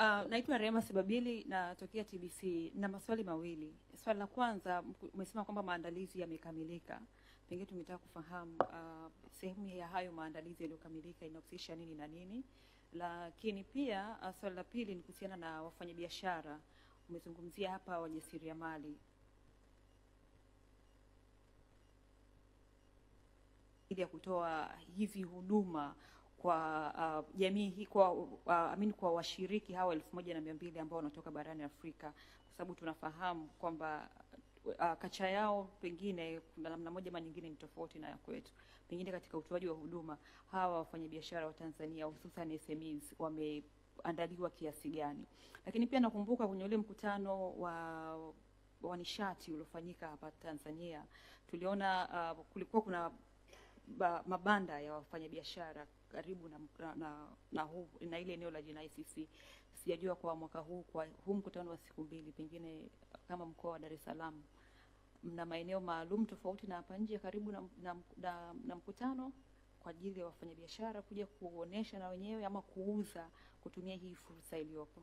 Naitwa Rema Sebabili natokea TBC na maswali mawili. Swali la kwanza, umesema kwamba maandalizi yamekamilika. Pengine tungetaka kufahamu sehemu ya hayo maandalizi yaliyokamilika inahusisha nini na nini. Lakini pia swali la pili ni kuhusiana na wafanyabiashara. Umezungumzia hapa wajasiriamali. Ili ya kutoa hizi huduma kwa jamii hii, kwa washiriki hawa 1200 ambao wanatoka barani Afrika, kwa sababu tunafahamu kwamba kacha yao pengine kuna namna moja ama nyingine ni tofauti na ya kwetu. Pengine katika utoaji wa huduma hawa wafanyabiashara wa Tanzania hususan SMEs wameandaliwa kiasi gani? Lakini pia nakumbuka kwenye ule mkutano wa nishati uliofanyika hapa Tanzania, tuliona kulikuwa kuna mabanda ya wafanyabiashara karibu na ile eneo la JNICC. Sijajua kwa mwaka huu, kwa huu mkutano wa siku mbili, pengine kama mkoa wa Dar es Salaam mna maeneo maalum tofauti na hapa nje karibu na mkutano kwa ajili ya wafanyabiashara kuja kuonesha na wenyewe ama kuuza kutumia hii fursa iliyopo.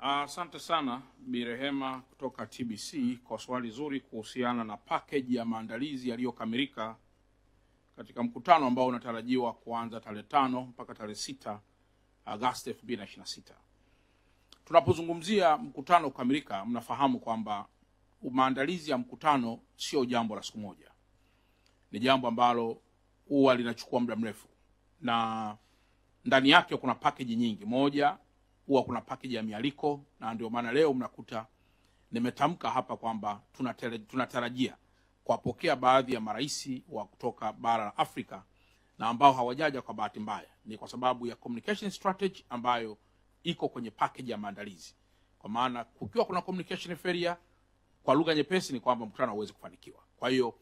Asante sana Bi Rehema kutoka TBC kwa swali zuri kuhusiana na package ya maandalizi yaliyokamilika katika mkutano ambao unatarajiwa kuanza tarehe 5 mpaka tarehe 6 Agosti 2026. Tunapozungumzia mkutano kukamilika, mnafahamu kwamba maandalizi ya mkutano sio jambo la siku moja. Ni jambo ambalo huwa linachukua muda mrefu, na ndani yake kuna package nyingi. Moja, huwa kuna package ya mialiko, na ndio maana leo mnakuta nimetamka hapa kwamba tunatarajia kuwapokea baadhi ya maraisi wa kutoka bara la Afrika na ambao hawajaja kwa bahati mbaya. Ni kwa sababu ya communication strategy ambayo iko kwenye package ya maandalizi. Kwa maana kukiwa kuna communication failure, kwa lugha nyepesi ni kwamba mkutano hauwezi kufanikiwa. Kwa hiyo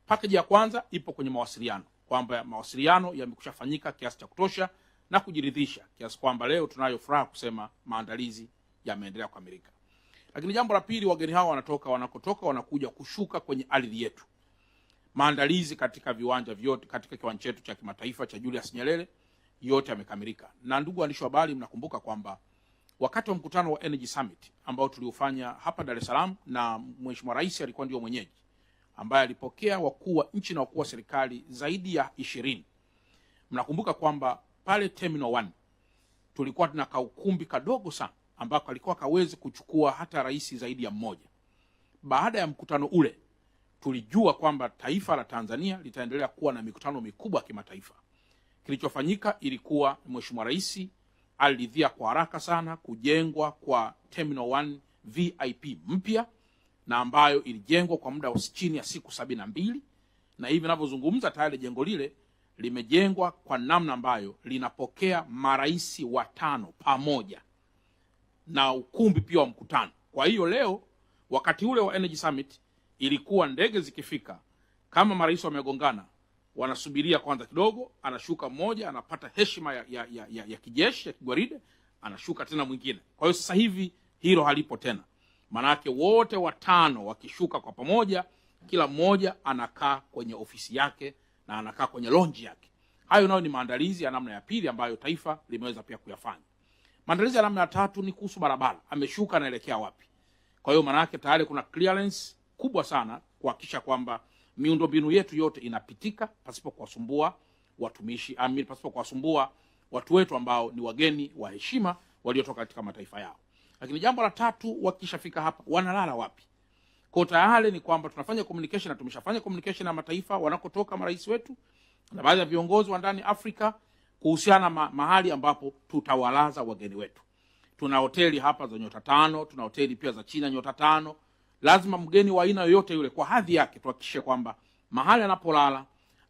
package ya kwanza ipo kwenye mawasiliano, kwamba mawasiliano yamekushafanyika kiasi cha kutosha na kujiridhisha kiasi kwamba leo tunayo furaha kusema maandalizi yameendelea kukamilika. Lakini jambo la pili, wageni hao wanakotoka wanakuja kushuka kwenye ardhi yetu. Maandalizi katika viwanja vyote, katika kiwanja chetu cha kimataifa cha Julius Nyerere yote yamekamilika. Na ndugu waandishi wa habari, mnakumbuka kwamba wakati wa mkutano wa Energy Summit ambao tuliofanya hapa Dar es Salaam, na Mheshimiwa Rais alikuwa ndio mwenyeji, ambaye alipokea wakuu wa nchi na wakuu wa serikali zaidi ya 20. Mnakumbuka kwamba pale Terminal 1 tulikuwa tuna kaukumbi kadogo sana ambako alikuwa kawezi kuchukua hata rais zaidi ya mmoja. Baada ya mkutano ule tulijua kwamba taifa la Tanzania litaendelea kuwa na mikutano mikubwa ya kimataifa. Kilichofanyika ilikuwa Mheshimiwa Rais aliridhia kwa haraka sana kujengwa kwa Terminal 1 VIP mpya, na ambayo ilijengwa kwa muda wa chini ya siku 72, na hivi ninavyozungumza tayari jengo lile limejengwa kwa namna ambayo linapokea maraisi 5 pamoja na ukumbi pia wa mkutano. Kwa hiyo leo wakati ule wa Energy Summit ilikuwa ndege zikifika, kama maraisi wamegongana, wanasubiria kwanza kidogo, anashuka mmoja, anapata heshima ya kijeshi ya kigwaride, anashuka tena mwingine. Kwa hiyo sasa hivi hilo halipo tena. Manake wote 5 wakishuka kwa pamoja, kila mmoja anakaa kwenye ofisi yake na anakaa kwenye lounge yake. Hayo nayo ni maandalizi ya namna ya pili ambayo taifa limeweza pia kuyafanya. Maandalizi ya namna ya tatu ni kuhusu barabara. Ameshuka anaelekea wapi? Kwa hiyo manake tayari kuna clearance kubwa sana kuhakikisha kwamba miundombinu yetu yote inapitika pasipo kuwasumbua watumishi, pasipo kuwasumbua watu wetu ambao ni wageni wa heshima waliotoka katika mataifa yao. Lakini jambo la tatu, wakishafika hapa wanalala wapi? Kwa tayari ni kwamba tunafanya communication, na tumeshafanya communication na mataifa wanakotoka marais wetu na baadhi ya viongozi wa ndani Afrika kuhusiana mahali ambapo tutawalaza wageni wetu. Tuna hoteli hapa za nyota 5, tuna hoteli pia za China nyota 5. Lazima mgeni wa aina yoyote yule kwa hadhi yake tuhakikishe kwamba mahali anapolala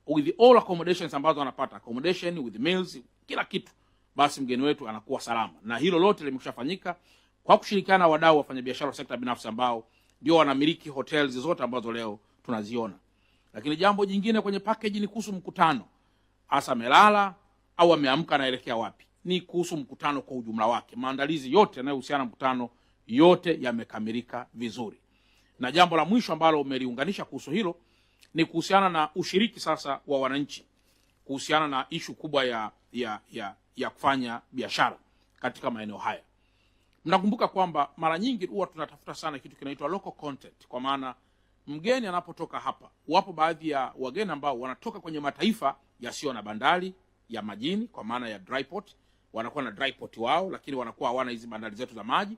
with all accommodations ambazo anapata, accommodation with meals, kila kitu, basi mgeni wetu anakuwa salama. Na hilo lote limeshafanyika kwa kushirikiana na wadau wafanyabiashara wa sekta binafsi ambao ndio wanamiliki hotels zote ambazo leo tunaziona. Lakini jambo jingine kwenye package ni kuhusu mkutano. Hasa amelala au ameamka anaelekea wapi? ni kuhusu mkutano kwa ujumla wake. Maandalizi yote yanayohusiana na mkutano yote yamekamilika vizuri. Na jambo la mwisho ambalo umeliunganisha kuhusu hilo ni kuhusiana na ushiriki sasa wa wananchi kuhusiana na ishu kubwa ya kufanya biashara katika maeneo haya. Mnakumbuka kwamba mara nyingi huwa tunatafuta sana kitu kinaitwa local content, kwa maana mgeni anapotoka hapa, wapo baadhi ya wageni ambao wanatoka kwenye mataifa yasiyo na bandari ya majini, kwa maana ya dry port, wanakuwa na dry port wao, lakini wanakuwa hawana hizi bandari zetu za maji.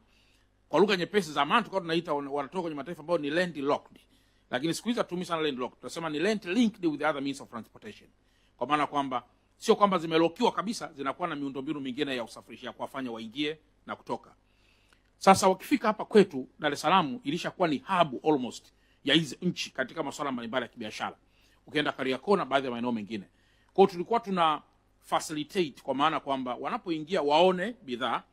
Kwa lugha nyepesi, zamani tulikuwa tunaita wanatoka kwenye mataifa ambayo ni landlocked, lakini siku hizi hatumii sana landlocked, tunasema ni land linked with the other means of transportation, kwa maana kwamba sio kwamba zimelokiwa kabisa, zinakuwa na miundombinu mingine ya usafirishaji ya kuwafanya waingie na kutoka. Sasa wakifika hapa kwetu Dar es Salaam, ilishakuwa ni hub almost ya hizi nchi katika masuala mbalimbali ya kibiashara, ukienda Kariakoo na baadhi ya maeneo mengine. Kwa hiyo tulikuwa tuna facilitate, kwa maana kwamba wanapoingia waone bidhaa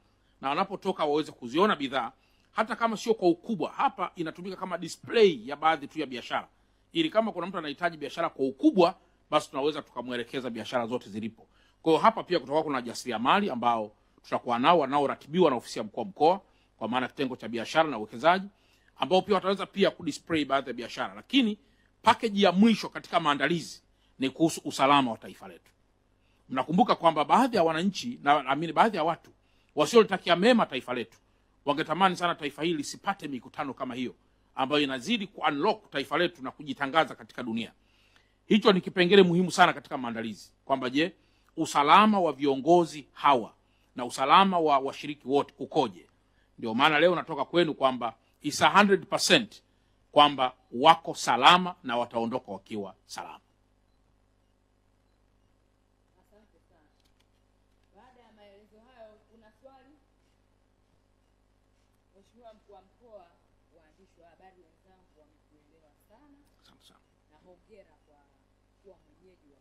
na wanapotoka waweze kuziona bidhaa, hata kama sio kwa ukubwa. Hapa inatumika kama display ya baadhi tu ya biashara, ili kama kuna mtu anahitaji biashara kwa ukubwa, basi tunaweza tukamwelekeza biashara zote zilipo. Kwa hiyo hapa pia kutakuwa kuna jasiriamali ambao tutakuwa nao wanaoratibiwa na ofisi ya mkuu wa mkoa, kwa maana kitengo cha biashara na uwekezaji, ambao pia wataweza pia kudisplay baadhi ya biashara. Lakini package ya mwisho katika maandalizi ni kuhusu usalama wa taifa letu. Mnakumbuka kwamba baadhi ya wananchi na baadhi ya watu wasiolitakia mema taifa letu wangetamani sana taifa hili lisipate mikutano kama hiyo ambayo inazidi ku-unlock taifa letu na kujitangaza katika dunia. Hicho ni kipengele muhimu sana katika maandalizi, kwamba je, usalama wa viongozi hawa na usalama wa washiriki wote ukoje? Ndio maana leo natoka kwenu kwamba is 100% kwamba wako salama na wataondoka wakiwa salama. Asante sana. Baada ya maelezo hayo, kuna swali? Mheshimiwa Mkuu wa Mkoa, waandishi wa habari wenzangu wamekuelewa sana. Asante sana. Na hongera kwa kuwa mwenyeji wa